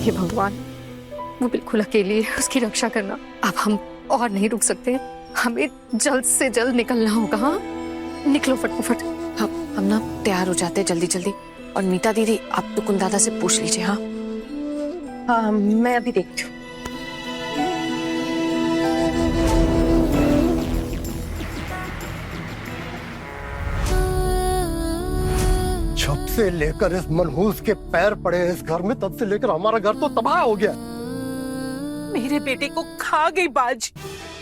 हे भगवान, वो बिल्कुल अकेली है, उसकी रक्षा करना। अब हम और नहीं रुक सकते, हमें जल्द से जल्द निकलना होगा। हाँ, निकलो फटाफट। हम ना तैयार हो जाते हैं जल्दी जल्दी। और मीता दीदी, आप टुकुन दादा से पूछ लीजिए। हाँ हाँ, मैं अभी देखती हूँ। जब से लेकर इस मनहूस के पैर पड़े इस घर में, तब से लेकर हमारा घर तो तबाह हो गया। मेरे बेटे को खा गई बाज,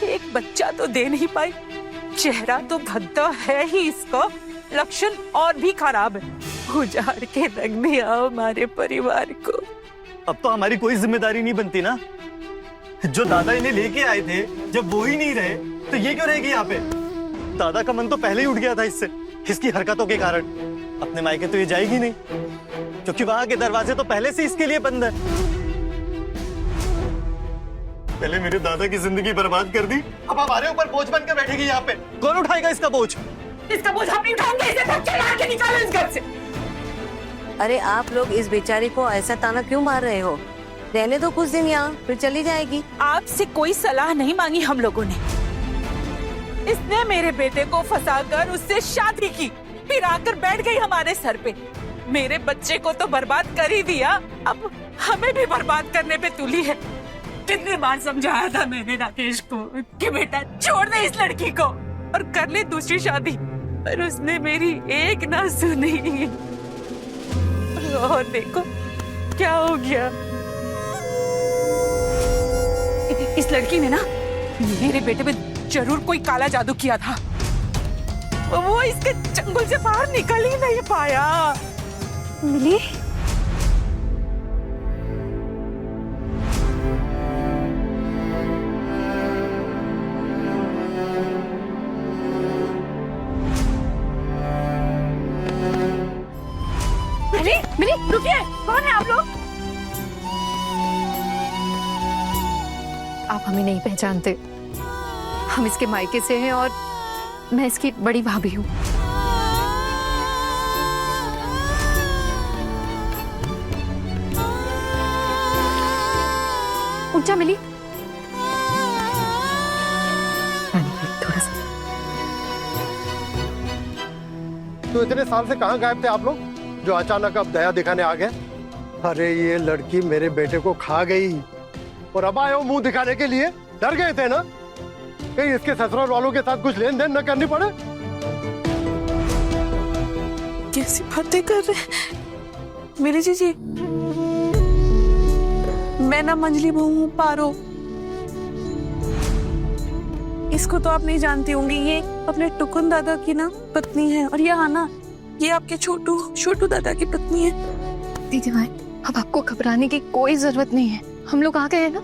एक बच्चा तो दे नहीं पाई। चेहरा तो भद्दा है ही इसका, लक्षण और भी खराब है। उजाड़ के रखने आओ हमारे परिवार को। अब तो हमारी कोई जिम्मेदारी नहीं बनती ना। जो दादा इन्हें लेके आए थे, जब वो ही नहीं रहे तो ये क्यों रहेगी यहाँ पे? दादा का मन तो पहले ही उठ गया था इससे, इसकी हरकतों के कारण। अपने मायके तो ये जाएगी नहीं, क्योंकि वहां के दरवाजे तो पहले से इसके लिए बंद है। पहले मेरे दादा की जिंदगी बर्बाद कर दी, अब हमारे ऊपर बोझ बनकर बैठेगी यहाँ पे। कौन उठाएगा इसका बोझ? इसका बोझ हम नहीं उठाएंगे, इसे धक्के मार के निकालो इस घर से। अरे आप लोग इस बेचारी को ऐसा ताना क्यों मार रहे हो? रहने दो कुछ दिन यहाँ, फिर चली जाएगी। आपसे कोई सलाह नहीं मांगी हम लोगों ने। इसने मेरे बेटे को फंसाकर उससे शादी की, फिर आकर बैठ गई हमारे सर पे। मेरे बच्चे को तो बर्बाद कर ही दिया, अब हमें भी बर्बाद करने पे तुली है। कितनी बार समझाया था मैंने राकेश को कि बेटा छोड़ दे इस लड़की को और कर ले दूसरी शादी, पर उसने मेरी एक ना सुनी। और देखो क्या हो गया। इस लड़की ने ना मेरे बेटे पे जरूर कोई काला जादू किया था। वो इसके चंगुल से बाहर निकल ही नहीं पाया। मिली? मिली, रुकिए, कौन है आप लोग? आप हमें नहीं पहचानते, हम इसके मायके से हैं और मैं इसकी बड़ी भाभी हूँ। ऊंचा मिली, थोड़ा सा। तो इतने साल से कहाँ गायब थे आप लोग, जो अचानक अब दया दिखाने आ गए? अरे ये लड़की मेरे बेटे को खा गई और अब आए हो मुंह दिखाने के लिए? डर गए थे ना कहीं इसके ससुराल वालों के साथ कुछ लेन देन न करनी पड़े? कैसी बातें कर रहे हैं मेरे जीजी? मैं ना मंजली बहू हूँ, पारो। इसको तो आप नहीं जानती होंगी, ये अपने टुकुन दादा की ना पत्नी है। और ये आना, ये आपके छोटू दादा की पत्नी है। दीदी भाई, अब आपको घबराने की कोई जरूरत नहीं है, हम लोग आ गए हैं ना।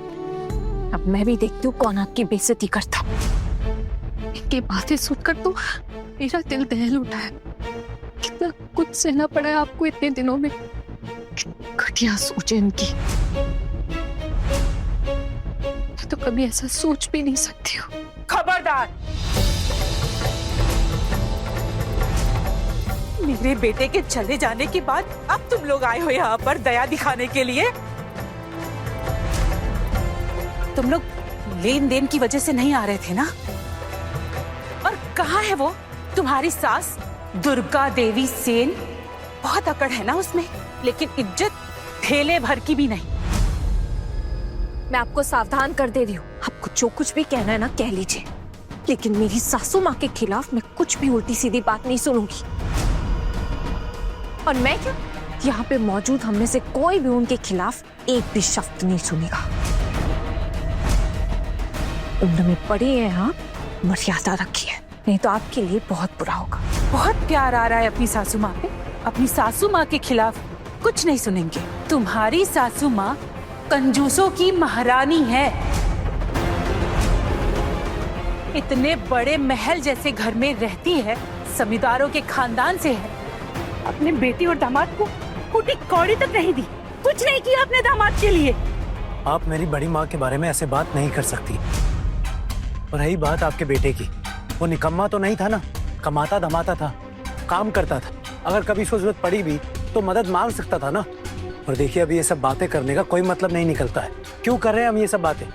अब मैं भी देखती हूँ कौन आपकी बेइज्जती करता। इनकी बातें सुनकर तो मेरा दिल दहल उठा है। कितना कुछ सहना पड़ा है आपको इतने दिनों में। घटिया सोच है इनकी, मैं तो कभी ऐसा सोच भी नहीं सकती हूँ। खबरदार, मेरे बेटे के चले जाने के बाद अब तुम लोग आए हो यहाँ पर दया दिखाने के लिए। तुम लोग लेन देन की वजह से नहीं आ रहे थे ना? और कहाँ है वो तुम्हारी सास दुर्गा देवी सेन? बहुत अकड़ है ना उसमें, लेकिन इज्जत थैले भर की भी नहीं। मैं आपको सावधान कर दे रही हूँ, आपको जो कुछ भी कहना है ना कह लीजिए, लेकिन मेरी सासू माँ के खिलाफ मैं कुछ भी उल्टी सीधी बात नहीं सुनूंगी। और मैं क्या, यहाँ पे मौजूद हम में से कोई भी उनके खिलाफ एक भी शब्द नहीं सुनेगा। उम्र में पड़े हैं आप, मर्यादा रखिए, नहीं तो आपके लिए बहुत बुरा होगा। बहुत प्यार आ रहा है अपनी सासू माँ पे। अपनी सासू माँ के खिलाफ कुछ नहीं सुनेंगे। तुम्हारी सासू माँ कंजूसों की महारानी है। इतने बड़े महल जैसे घर में रहती है, जमींदारों के खानदान से है। अपने बेटी और दामाद को फूटी कौड़ी तक नहीं दी, कुछ नहीं किया अपने दामाद के लिए। आप मेरी बड़ी माँ के बारे में ऐसे बात नहीं कर सकती। और रही बात आपके बेटे की, वो निकम्मा तो नहीं था ना, कमाता धमाता था, काम करता था। अगर कभी उसको जरूरत पड़ी भी तो मदद मांग सकता था ना। और देखिए अभी ये सब बातें करने का कोई मतलब नहीं निकलता है। क्यों कर रहे हैं हम ये सब बातें?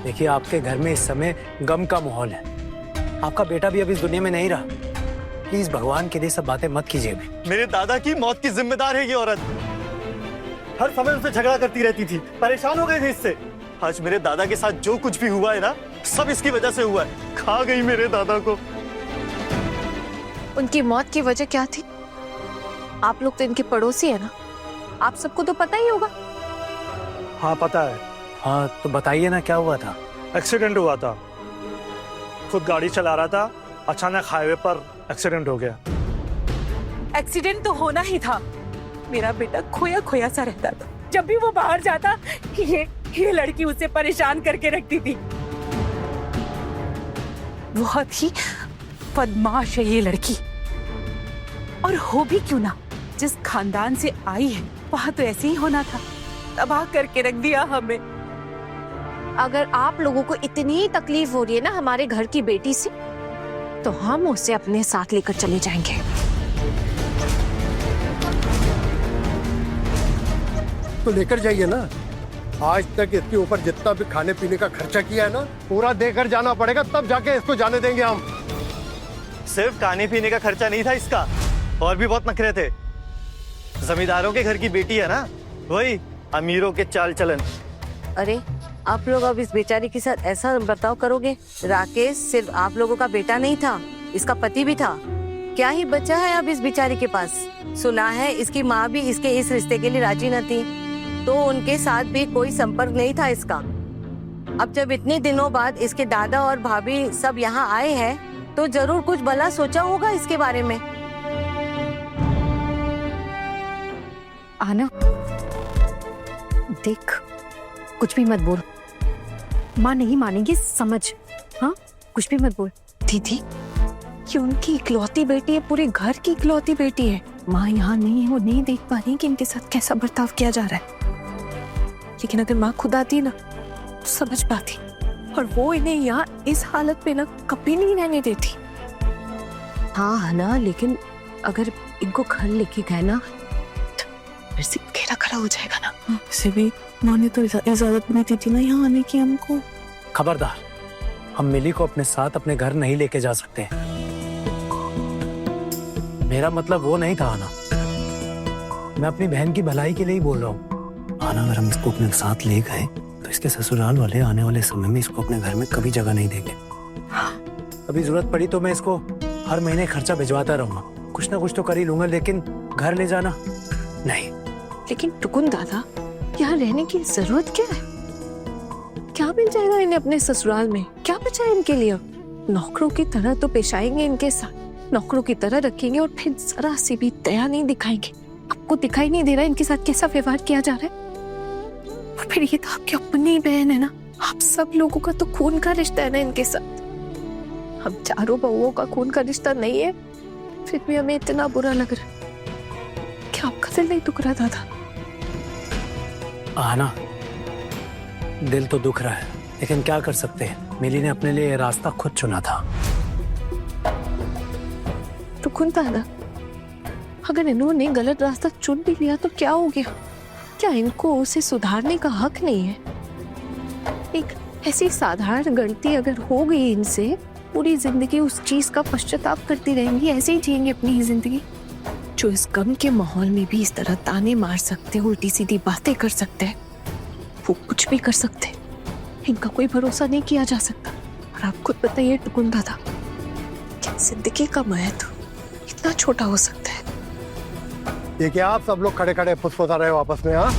देखिए आपके घर में इस समय गम का माहौल है। आपका बेटा भी अब इस दुनिया में नहीं रहा। प्लीज भगवान के लिए सब बातें मत कीजिए। मेरे दादा की मौत की जिम्मेदार है ये औरत। हर समय उनसे झगड़ा करती रहती थी, परेशान हो गए थे इससे। आज मेरे दादा के साथ जो कुछ भी हुआ है ना, सब इसकी वजह से हुआ है। खा गई मेरे दादा को। उनकी मौत की वजह क्या थी? आप लोग तो इनके पड़ोसी है ना, आप सबको तो पता ही होगा। हाँ पता है, हाँ तो बताइए ना क्या हुआ था? एक्सीडेंट हुआ था। खुद गाड़ी चला रहा था, अचानक हाईवे पर एक्सीडेंट हो गया। एक्सीडेंट तो होना ही था। मेरा बेटा खोया खोया सा रहता था। जब भी वो बाहर जाता ये लड़की उसे परेशान करके रखती थी। बहुत ही बदमाश है ये लड़की। और हो भी क्यों ना, जिस खानदान से आई है वहां तो ऐसे ही होना था। तबाह करके रख दिया हमें। अगर आप लोगों को इतनी तकलीफ हो रही है ना हमारे घर की बेटी से, तो हम उसे अपने साथ लेकर चले जाएंगे। तो लेकर जाइए ना। आज तक इसके ऊपर जितना भी खाने पीने का खर्चा किया है ना, पूरा देकर जाना पड़ेगा, तब जाके इसको जाने देंगे हम। सिर्फ खाने पीने का खर्चा नहीं था इसका, और भी बहुत नखरे थे। जमींदारों के घर की बेटी है ना, वही अमीरों के चाल चलन। अरे आप लोग अब इस बेचारी के साथ ऐसा बर्ताव करोगे? राकेश सिर्फ आप लोगों का बेटा नहीं था, इसका पति भी था। क्या ही बचा है अब इस बेचारी के पास? सुना है इसकी माँ भी इसके इस रिश्ते के लिए राजी न थी, तो उनके साथ भी कोई संपर्क नहीं था इसका। अब जब इतने दिनों बाद इसके दादा और भाभी सब यहाँ आए हैं, तो जरूर कुछ भला सोचा होगा इसके बारे में। आना, देख, कुछ भी मत बोल। माँ नहीं मानेगी, समझ। हाँ, कुछ भी मत बोल। दीदी, ये उनकी इकलौती बेटी है, पूरे घर की इकलौती बेटी है। माँ यहाँ नहीं है, वो नहीं देख पा रही कि इनके साथ कैसा बर्ताव किया जा रहा है। लेकिन अगर माँ खुद आती ना, तो समझ पाती। और वो इन्हें यहाँ इस हालत में ना कभी नहीं रहने देती। हाँ ना, लेकिन अगर इनको घर लेके गए ना, फिर से घेरा खड़ा हो जाएगा ना। वैसे भी माँ ने तो इजाजत नहीं दी थी ना यहाँ आने की हमको। खबरदार, हम मिली को अपने साथ अपने घर नहीं लेके जा सकते। मेरा मतलब वो नहीं था आना। मैं अपनी बहन की भलाई के लिए ही बोल रहा हूँ। आना, अगर हम इसको अपने साथ ले गए तो इसके ससुराल वाले आने वाले समय में इसको अपने घर में कभी जगह नहीं देंगे। कभी जरूरत पड़ी तो मैं इसको हर महीने खर्चा भिजवाता रहूंगा, कुछ ना कुछ तो कर ही लूंगा, लेकिन घर ले जाना नहीं। लेकिन टुकुन दादा, यहाँ रहने की जरूरत क्या है? क्या मिल जाएगा इन्हें अपने ससुराल में? क्या बचा है इनके लिए? नौकरों की तरह तो पेश आएंगे इनके साथ, नौकरों की तरह रखेंगे और फिर जरा सी भी दया नहीं दिखाएंगे। आपको दिखाई नहीं दे रहा इनके साथ कैसा व्यवहार किया जा रहा है? और फिर ये तो आपकी अपनी बहन है ना, आप सब लोगों का तो खून का रिश्ता है ना इनके साथ। हम चारों बहुओं का खून का रिश्ता नहीं है, फिर भी हमें इतना बुरा लग रहा है। क्या आपका दिल नहीं दुख रहा दादा? आना, दिल तो दुख रहा है, लेकिन क्या कर सकते हैं। मिली ने अपने लिए ये रास्ता खुद चुना था। टुकुन दादा, अगर इन्होंने गलत रास्ता चुन भी लिया तो क्या हो गया? क्या इनको उसे सुधारने का हक नहीं है? एक ऐसी साधारण गलती अगर हो गई इनसे, पूरी जिंदगी उस चीज का पश्चाताप करती रहेंगी, ऐसे ही जिएंगे अपनी ही जिंदगी। जो इस गम के माहौल में भी इस तरह ताने मार सकते हैं, उल्टी सीधी बातें कर सकते हैं, वो कुछ भी कर सकते हैं। इनका कोई भरोसा नहीं किया जा सकता। और आप खुद बताइए टुकुन दादा, क्या जिंदगी का महत्व इतना छोटा हो सकता है? ये क्या आप सब लोग खड़े खड़े फुसफुसा रहे हो आपस में? हाँ,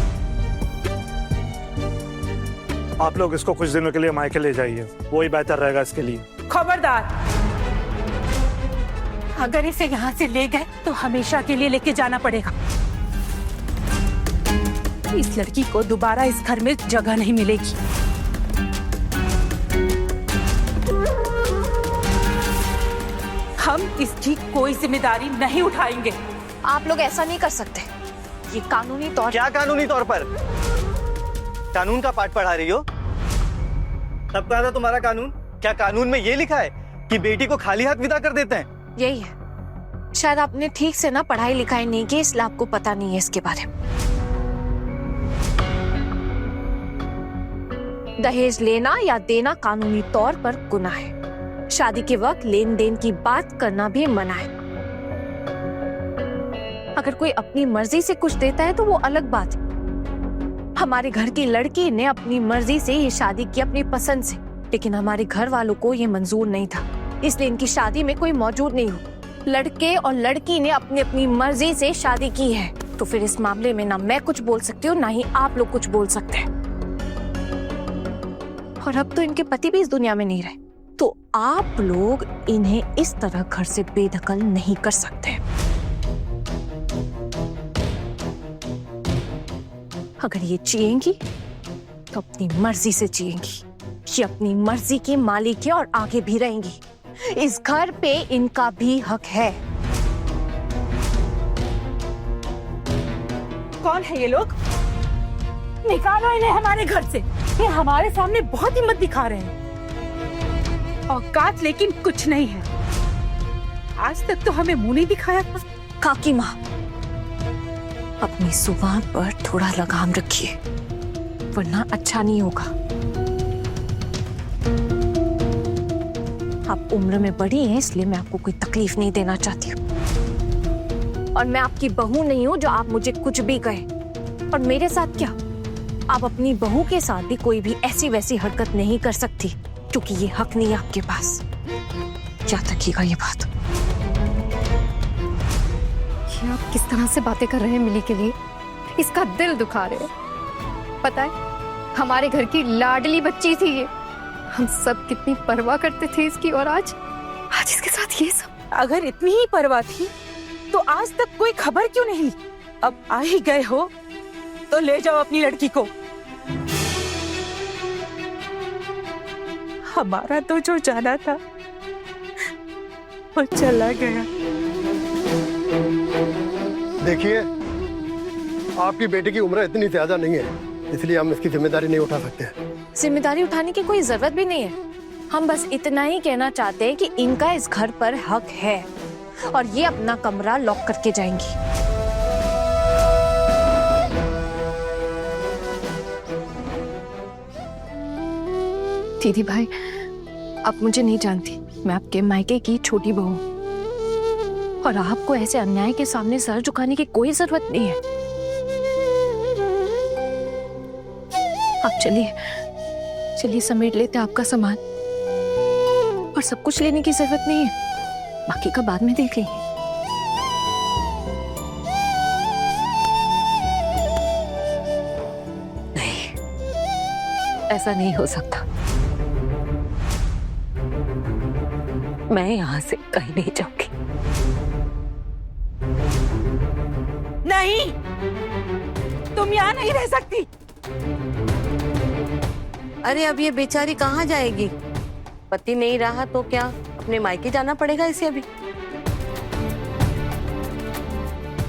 आप लोग इसको कुछ दिनों के लिए मायके ले जाइए, वही बेहतर रहेगा इसके लिए। खबरदार, अगर इसे यहाँ से ले गए तो हमेशा के लिए लेके जाना पड़ेगा। इस लड़की को दोबारा इस घर में जगह नहीं मिलेगी। हम इसकी कोई जिम्मेदारी नहीं उठाएंगे। आप लोग ऐसा नहीं कर सकते, ये कानूनी तौर। क्या कानूनी तौर पर? कानून का पाठ पढ़ा रही हो? तब कहा था तुम्हारा कानून? क्या कानून में ये लिखा है कि बेटी को खाली हाथ विदा कर देते हैं? यही है, शायद आपने ठीक से ना पढ़ाई लिखाई नहीं की, इसलिए आपको पता नहीं है इसके बारे में। दहेज लेना या देना कानूनी तौर पर गुनाह है। शादी के वक्त लेन देन की बात करना भी मना है। अगर कोई अपनी मर्जी से कुछ देता है तो वो अलग बात है। हमारे घर की लड़की ने अपनी मर्जी से ये शादी की, अपनी पसंद से, लेकिन हमारे घर वालों को ये मंजूर नहीं था, इसलिए इनकी शादी में कोई मौजूद नहीं हो। लड़के और लड़की ने अपनी अपनी मर्जी से शादी की है, तो फिर इस मामले में ना मैं कुछ बोल सकती हूँ ना ही आप लोग कुछ बोल सकते हैं। और अब तो इनके पति भी इस दुनिया में नहीं रहे, तो आप लोग इन्हें इस तरह घर से बेदखल नहीं कर सकते। अगर ये जिएंगी तो अपनी मर्जी से जिएंगी, ये अपनी मर्जी की मालिक है और आगे भी रहेंगी। इस घर पे इनका भी हक है। कौन है ये लोग? निकालो इन्हें हमारे घर से। ये हमारे सामने बहुत हिम्मत दिखा रहे हैं। औकात लेकिन कुछ नहीं है। आज तक तो हमें मुंह नहीं दिखाया था। काकी माँ, अपनी जुबान पर थोड़ा लगाम रखिए, वरना अच्छा नहीं होगा। आप उम्र में बड़ी हैं, इसलिए मैं आपको कोई तकलीफ नहीं देना चाहती हूँ। और मैं आपकी बहू नहीं हूँ जो आप मुझे कुछ भी कहे। और मेरे साथ क्या, आप अपनी बहू के साथ भी कोई भी ऐसी वैसी हरकत नहीं कर सकती, क्योंकि ये हक नहीं है आपके पास। याद रखिएगा ये बात। ये आप किस तरह से बातें कर रहे हैं मिली के लिए? इसका दिल दुखा रहे हैं। पता है, हमारे घर की लाडली बच्ची थी ये। हम सब कितनी परवाह करते थे इसकी, और आज इसके साथ ये सब। अगर इतनी ही परवाह थी तो आज तक कोई खबर क्यों नहीं? अब आ ही गए हो तो ले जाओ अपनी लड़की को। हमारा तो जो जाना था वो चला गया। देखिए, आपकी बेटी की उम्र इतनी ज्यादा नहीं है, इसलिए हम इसकी जिम्मेदारी नहीं उठा सकते। जिम्मेदारी उठाने की कोई जरूरत भी नहीं है। हम बस इतना ही कहना चाहते हैं कि इनका इस घर पर हक है और ये अपना कमरा लॉक करके जाएंगी। दीदी भाई, आप मुझे नहीं जानती, मैं आपके मायके की छोटी बहू हूं। और आपको ऐसे अन्याय के सामने सर झुकाने की कोई जरूरत नहीं है। आप चलिए समेट लेते हैं आपका सामान। और सब कुछ लेने की जरूरत नहीं है, बाकी का बाद में देख लेंगे। नहीं, ऐसा नहीं हो सकता। मैं यहां से कहीं नहीं जाऊंगी। नहीं, तुम यहाँ नहीं रह सकती। अरे अब ये बेचारी कहाँ जाएगी? पति नहीं रहा तो क्या अपने मायके जाना पड़ेगा इसे अभी?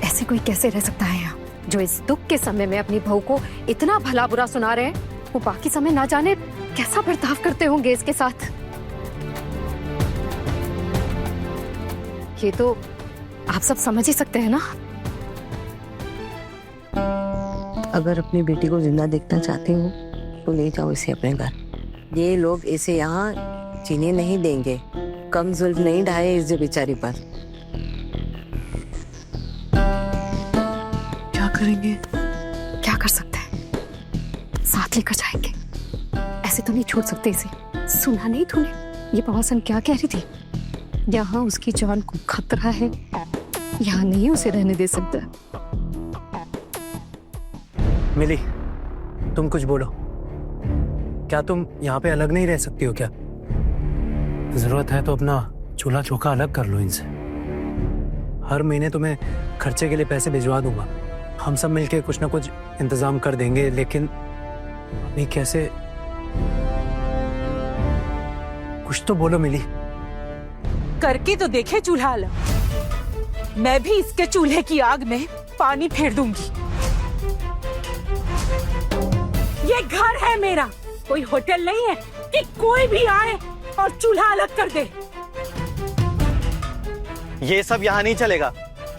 ऐसे कोई कैसे रह सकता है यहाँ, जो इस दुख के समय में अपनी बहू को इतना भला बुरा सुना रहे हैं? वो बाकी समय ना जाने कैसा बर्ताव करते होंगे इसके साथ। ये तो आप सब समझ ही सकते हैं ना। अगर अपनी बेटी को जिंदा देखना चाहते हो तो ले जाओ इसे अपने घर। ये लोग इसे यहाँ जीने नहीं देंगे। कम जुल्म नहीं ढाए इस बेचारी पर। क्या करेंगे? क्या कर सकते हैं? साथ लेकर जाएंगे। ऐसे तो नहीं छोड़ सकते इसे। सुना नहीं तूने ये पवासन क्या कह रही थी? यहाँ उसकी जान को खतरा है, यहाँ नहीं उसे रहने दे सकता। मिली, तुम कुछ बोलो। क्या तुम यहाँ पे अलग नहीं रह सकती हो क्या? जरूरत है तो अपना चूल्हा चौका अलग कर लो इनसे। हर महीने तुम्हें खर्चे के लिए पैसे भिजवा दूंगा। हम सब मिलके कुछ ना कुछ इंतजाम कर देंगे, लेकिन अभी कैसे? कुछ तो बोलो मिली। करके तो देखे चूल्हा अलग। मैं भी इसके चूल्हे की आग में पानी फेर दूंगी। ये घर है मेरा, कोई होटल नहीं है कि कोई भी आए और चूल्हा अलग कर दे। ये सब यहाँ नहीं चलेगा।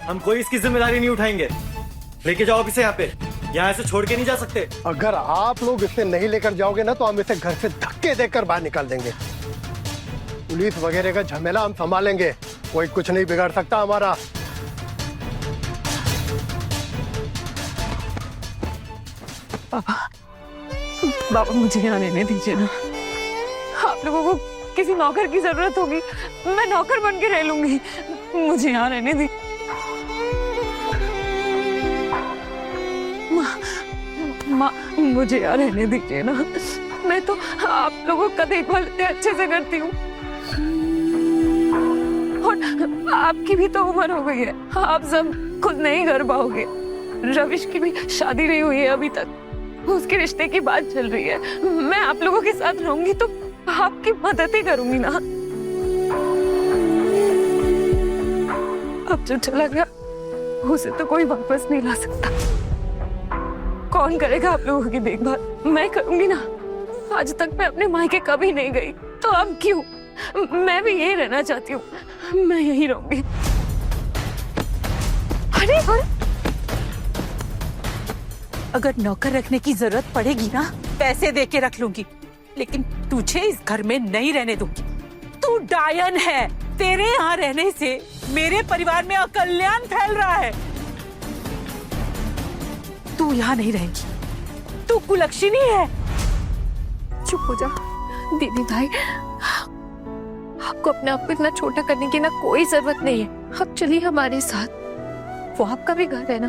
हम कोई इसकी जिम्मेदारी नहीं उठाएंगे। लेके जाओ इसे यहाँ पे। यहाँ से छोड़ के नहीं जा सकते। अगर आप लोग इसे नहीं लेकर जाओगे ना तो हम इसे घर से धक्के देकर बाहर निकाल देंगे। पुलिस वगैरह का झमेला हम संभालेंगे, कोई कुछ नहीं बिगाड़ सकता हमारा। बाबा मुझे यहाँ रहने दीजिए ना। आप लोगों को किसी नौकर की जरूरत होगी, मैं नौकर बन के रह लूंगी। मुझे यहाँ रहने दी। माँ मुझे यहाँ रहने दीजिए ना। मैं तो आप लोगों का देखभाल इतने अच्छे से करती हूँ। और आपकी भी तो उम्र हो गई है, आप सब खुद नहीं कर पाओगे। रविश की भी शादी नहीं हुई है अभी तक, उसके रिश्ते की बात चल रही है। मैं आप लोगों के साथ रहूंगी तो आपकी मदद ही करूंगी ना। अब जो चला गया उसे तो कोई वापस नहीं ला सकता। कौन करेगा आप लोगों की देखभाल? मैं करूंगी ना। आज तक मैं अपने मायके कभी नहीं गई, तो अब क्यों? मैं भी यही रहना चाहती हूँ, मैं यही रहूंगी। अरे अगर नौकर रखने की जरूरत पड़ेगी ना, पैसे दे के रख लूंगी, लेकिन तुझे इस घर में नहीं रहने दूंगी। तू डायन है, तेरे यहाँ रहने से मेरे परिवार में अकल्याण फैल रहा है। तू यहाँ नहीं रहेगी, तू कुलक्षणी है। चुप हो जा दीदी भाई, आपको अपने आप को इतना छोटा करने की ना कोई जरूरत नहीं है। आप चलिए हमारे साथ, वो आपका भी घर है ना।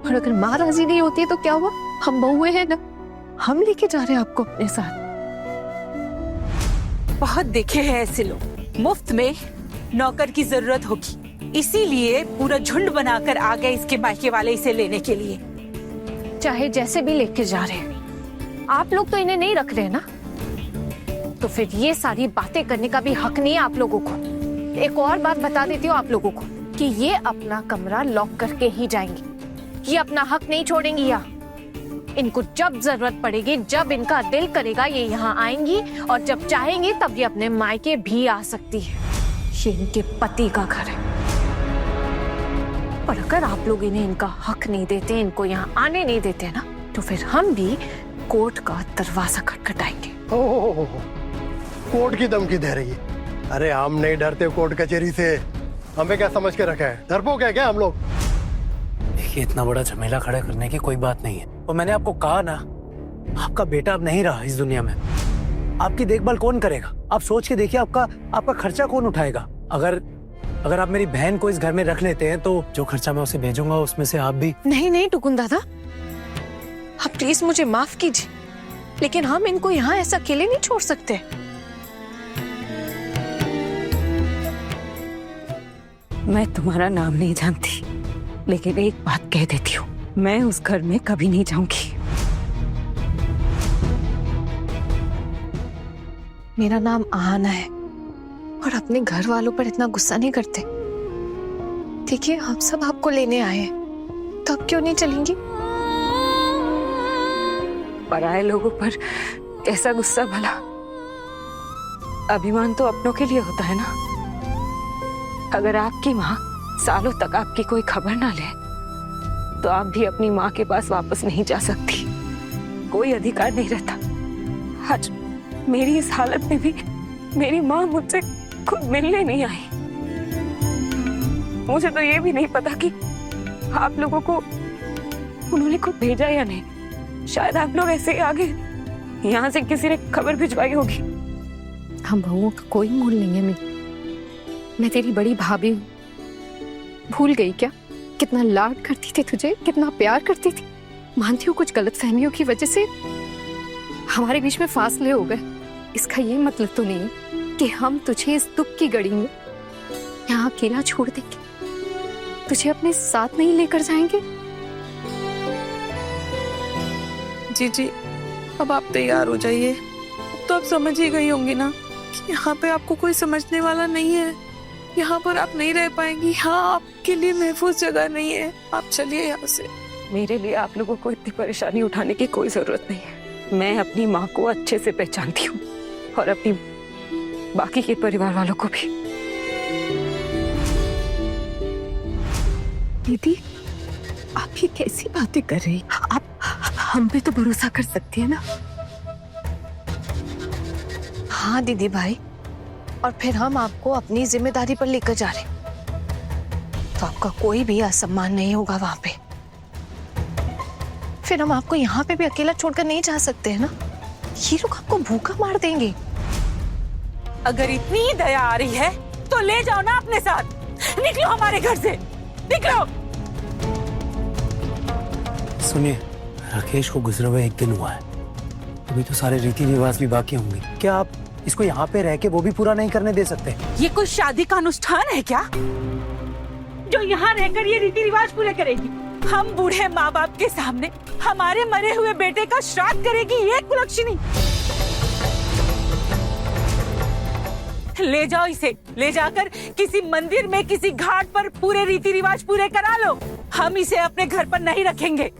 और अगर माँ राजी नहीं होती है तो क्या हुआ, हम बहुए हैं ना, हम लेके जा रहे हैं आपको अपने साथ। बहुत देखे हैं ऐसे लोग, मुफ्त में नौकर की जरूरत होगी इसीलिए पूरा झुंड बनाकर आ गए इसके मायके वाले इसे लेने के लिए। चाहे जैसे भी लेके जा रहे हैं, आप लोग तो इन्हें नहीं रख रहे ना, तो फिर ये सारी बातें करने का भी हक नहीं है आप लोगों को। एक और बात बता देती हूँ आप लोगों को कि ये अपना कमरा लॉक करके ही जाएंगी, ये अपना हक नहीं छोड़ेंगी। यहाँ इनको जब जरूरत पड़ेगी, जब इनका दिल करेगा, ये यहाँ आएंगी, और जब चाहेंगी तब ये अपने मायके भी आ सकती है। ये इनके पति का घर है। और अगर आप लोग इन्हें इनका हक नहीं देते, इनको यहाँ आने नहीं देते ना, तो फिर हम भी कोर्ट का दरवाजा खटखटाएंगे। ओह, कोर्ट की धमकी दे रही है। अरे हम नहीं डरते कोर्ट कचहरी से, हमें क्या समझ के रखा है, डरपोक है क्या हम लोग? देखिए इतना बड़ा झमेला खड़ा करने की कोई बात नहीं है। और मैंने आपको कहा ना, आपका बेटा अब नहीं रहा इस दुनिया में, आपकी देखभाल कौन करेगा? आप सोच के देखिए, आपका खर्चा कौन उठाएगा? अगर आप मेरी बहन को इस घर में रख लेते हैं तो जो खर्चा मैं उसे भेजूंगा उसमें से आप भी। नहीं टुकुन दादा, आप प्लीज मुझे माफ कीजिए, लेकिन हम इनको यहाँ ऐसा अकेले नहीं छोड़ सकते। मैं तुम्हारा नाम नहीं जानती, लेकिन एक बात कह देती हूँ, मैं उस घर में कभी नहीं जाऊंगी। मेरा नाम आहाना है, और अपने घर वालों पर इतना गुस्सा नहीं करते। देखिए हम सब आपको लेने आए हैं, तो अब क्यों नहीं चलेंगी? पराये लोगों पर कैसा गुस्सा भला? अभिमान तो अपनों के लिए होता है ना। अगर आपकी माँ सालों तक आपकी कोई खबर ना ले, तो आप भी अपनी माँ के पास वापस नहीं जा सकती, कोई अधिकार नहीं रहता। आज मेरी इस हालत में भी मेरी माँ मुझसे खुद मिलने नहीं आई। मुझे तो ये भी नहीं पता कि आप लोगों को उन्होंने खुद भेजा या नहीं। शायद आप लोग ऐसे ही आ गए, यहाँ से किसी ने खबर भिजवाई होगी। हम बहुओं का कोई मोल नहीं है। मैं तेरी बड़ी भाभी हूँ, भूल गई क्या? कितना लाड करती थी तुझे, कितना प्यार करती थी। मानती हूँ कुछ गलतफहमियों की वजह से हमारे बीच में फासले हो गए। इसका ये मतलब तो नहीं कि हम तुझे इस दुख की घड़ी में यहाँ अकेला छोड़ देंगे, तुझे अपने साथ नहीं लेकर जाएंगे। जी अब आप तैयार हो जाइए। तो आप समझ ही गई होंगी ना कि यहाँ पे आपको कोई समझने वाला नहीं है, यहाँ पर आप नहीं रह पाएंगी, यहाँ आपके लिए महफूज जगह नहीं है। आप चलिए यहाँ से। मेरे लिए आप लोगों को इतनी परेशानी उठाने की कोई जरूरत नहीं है। मैं अपनी माँ को अच्छे से पहचानती हूँ, और अपनी बाकी के परिवार वालों को भी। दीदी आप ये कैसी बातें कर रही? आप हम पे तो भरोसा कर सकती है ना? हाँ दीदी भाई, और फिर हम आपको अपनी जिम्मेदारी पर लेकर जा रहे हैं, तो आपका कोई भी असम्मान नहीं होगा वहां पे। फिर हम आपको यहाँ पे भी अकेला छोड़कर नहीं जा सकते हैं ना, ये लोग आपको भूखा मार देंगे। अगर इतनी ही दया आ रही है तो ले जाओ ना अपने साथ। निकलो हमारे घर से, निकलो। सुनिए, राकेश को गुजरे हुए 1 दिन हुआ है, अभी तो सारे रीति रिवाज भी बाकी होंगे। क्या आप इसको यहाँ पे रह के वो भी पूरा नहीं करने दे सकते? ये कोई शादी का अनुष्ठान है क्या, जो यहाँ रहकर ये रीति रिवाज पूरे करेगी? हम बूढ़े माँ बाप के सामने हमारे मरे हुए बेटे का श्राद्ध करेगी ये कुलक्षणी? ले जाओ इसे, ले जाकर किसी मंदिर में, किसी घाट पर पूरे रीति रिवाज पूरे करा लो। हम इसे अपने घर पर नहीं रखेंगे।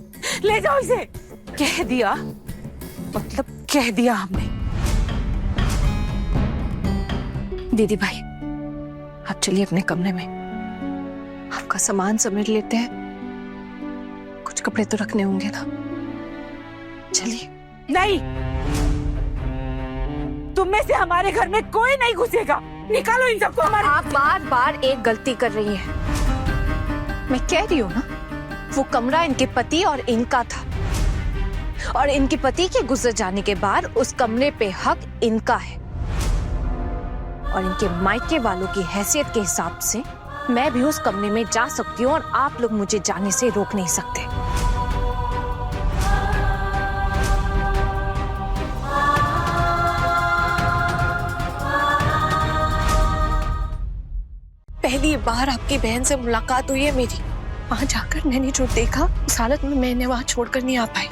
ले जाओ इसे। कह दिया, मतलब कह दिया हमने। दीदी भाई, आप चलिए अपने कमरे में, आपका सामान समेट लेते हैं, कुछ कपड़े तो रखने होंगे ना। चलिए। नहीं, तुम में से हमारे घर में कोई नहीं घुसेगा। निकालो इन सबको हमारे। आप बार बार एक गलती कर रही हैं। मैं कह रही हूँ ना, वो कमरा इनके पति और इनका था, और इनके पति के गुजर जाने के बाद उस कमरे पे हक इनका है, और इनके मायके वालों की हैसियत के हिसाब से मैं भी उस कमरे में जा सकती हूँ, और आप लोग मुझे जाने से रोक नहीं सकते। पहली बार आपकी बहन से मुलाकात हुई है मेरी। वहां जाकर मैंने जो देखा, उस हालत में मैंने वहां छोड़कर नहीं आ पाई।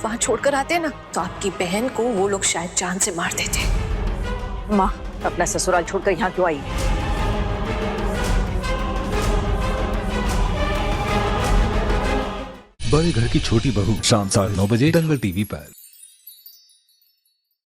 वहां छोड़कर आते ना तो आपकी बहन को वो लोग शायद जान से मार देते। माँ अपना ससुराल छोड़कर यहाँ क्यों आई? बड़े घर की छोटी बहू शाम 9:30 बजे दंगल टीवी पर।